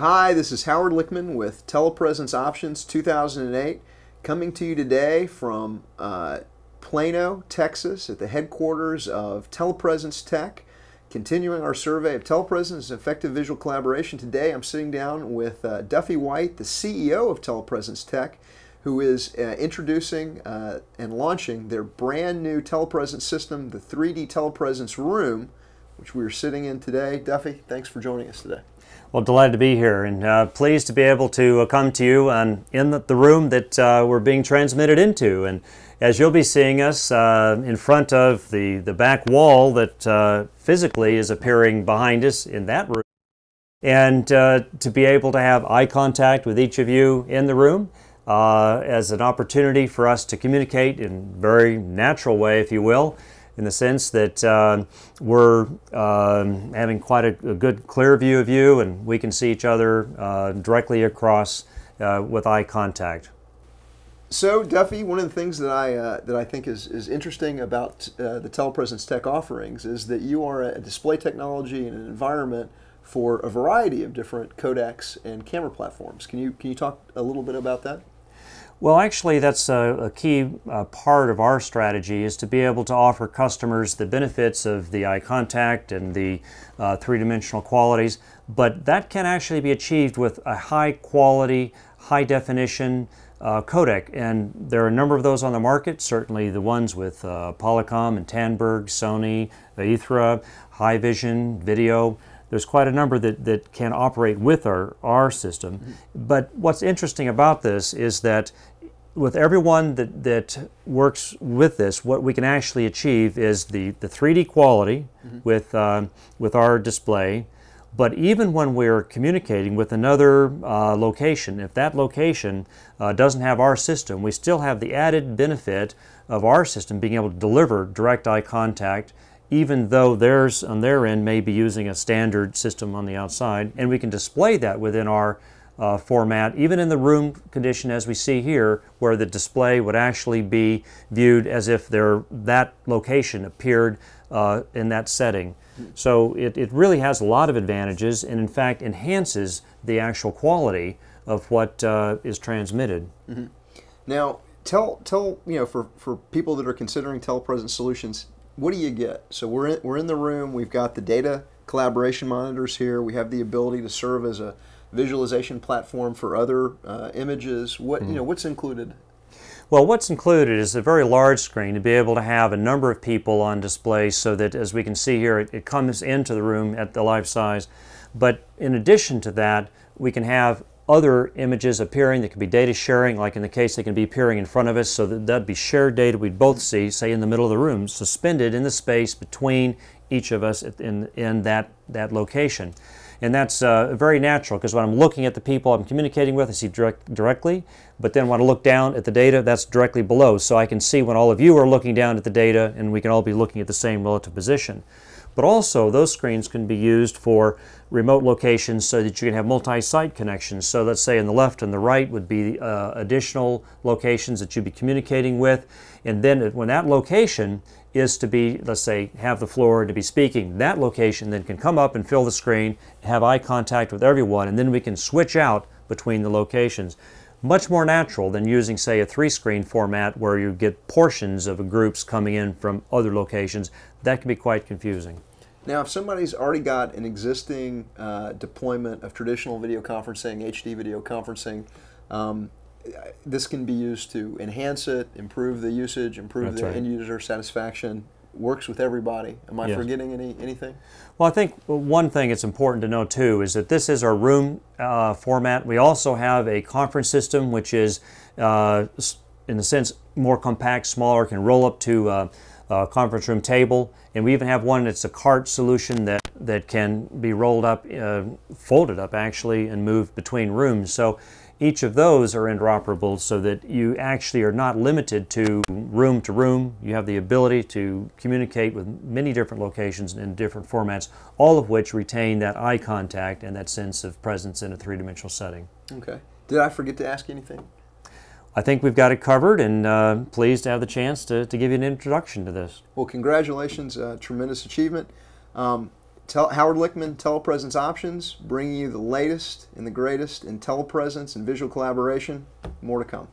Hi, this is Howard Lickman with TelePresence Options 2008, coming to you today from Plano, Texas, at the headquarters of TelePresence Tech, continuing our survey of telepresence and effective visual collaboration. Today I'm sitting down with Duffy White, the CEO of TelePresence Tech, who is introducing and launching their brand new telepresence system, the 3D TelePresence Room, which we are sitting in today. Duffy, thanks for joining us today. Well, delighted to be here and pleased to be able to come to you in the room that we're being transmitted into. And as you'll be seeing us in front of the back wall that physically is appearing behind us in that room, and to be able to have eye contact with each of you in the room as an opportunity for us to communicate in a very natural way, if you will, in the sense that we're having quite a good clear view of you, and we can see each other directly across with eye contact. So, Duffy, one of the things that I think is interesting about the TelePresence Tech offerings is that you are a display technology and an environment for a variety of different codecs and camera platforms. Can you talk a little bit about that? Well, actually, that's a key part of our strategy, is to be able to offer customers the benefits of the eye contact and the three-dimensional qualities, but that can actually be achieved with a high-quality, high-definition codec, and there are a number of those on the market. Certainly the ones with Polycom and Tandberg, Sony, Aethra, High Vision, Video. There's quite a number that can operate with our system. Mm-hmm. But what's interesting about this is that with everyone that works with this, what we can actually achieve is the 3D quality mm-hmm. with our display. But even when we're communicating with another location, if that location doesn't have our system, we still have the added benefit of our system being able to deliver direct eye contact, even though theirs on their end may be using a standard system on the outside, and we can display that within our format, even in the room condition as we see here, where the display would actually be viewed as if that location appeared in that setting. So it really has a lot of advantages, and in fact enhances the actual quality of what is transmitted. Mm-hmm. Now, tell for people that are considering telepresence solutions, what do you get? So we're in the room. We've got the data collaboration monitors here. We have the ability to serve as a visualization platform for other images. What's included? Well, what's included is a very large screen to be able to have a number of people on display, so that, as we can see here, it comes into the room at the life size. But in addition to that, we can have other images appearing that can be data sharing, like in the case they can be appearing in front of us, so that'd be shared data we'd both see, say in the middle of the room, suspended in the space between each of us in that location. And that's very natural, because when I'm looking at the people I'm communicating with, I see directly, but then when I look down at the data, that's directly below, so I can see when all of you are looking down at the data, and we can all be looking at the same relative position. But also, those screens can be used for remote locations so that you can have multi-site connections. So let's say on the left and the right would be additional locations that you'd be communicating with, and then when that location is to be, let's say, have the floor to be speaking, that location then can come up and fill the screen, have eye contact with everyone, and then we can switch out between the locations. Much more natural than using, say, a 3-screen format where you get portions of groups coming in from other locations. That can be quite confusing. Now, if somebody's already got an existing deployment of traditional video conferencing, HD video conferencing, this can be used to enhance it, improve the usage, improve the end user satisfaction. Works with everybody. Am I forgetting anything? Well, I think one thing it's important to know too is that this is our room format. We also have a conference system, which is in a sense more compact, smaller, can roll up to a conference room table, and we even have one that's a cart solution that can be rolled up, folded up actually, and moved between rooms. So each of those are interoperable, so that you actually are not limited to room. You have the ability to communicate with many different locations in different formats, all of which retain that eye contact and that sense of presence in a three-dimensional setting. Okay. Did I forget to ask anything? I think we've got it covered, and pleased to have the chance to give you an introduction to this. Well, congratulations, tremendous achievement. Howard Lichtman, TelePresence Options, bringing you the latest and the greatest in telepresence and visual collaboration. More to come.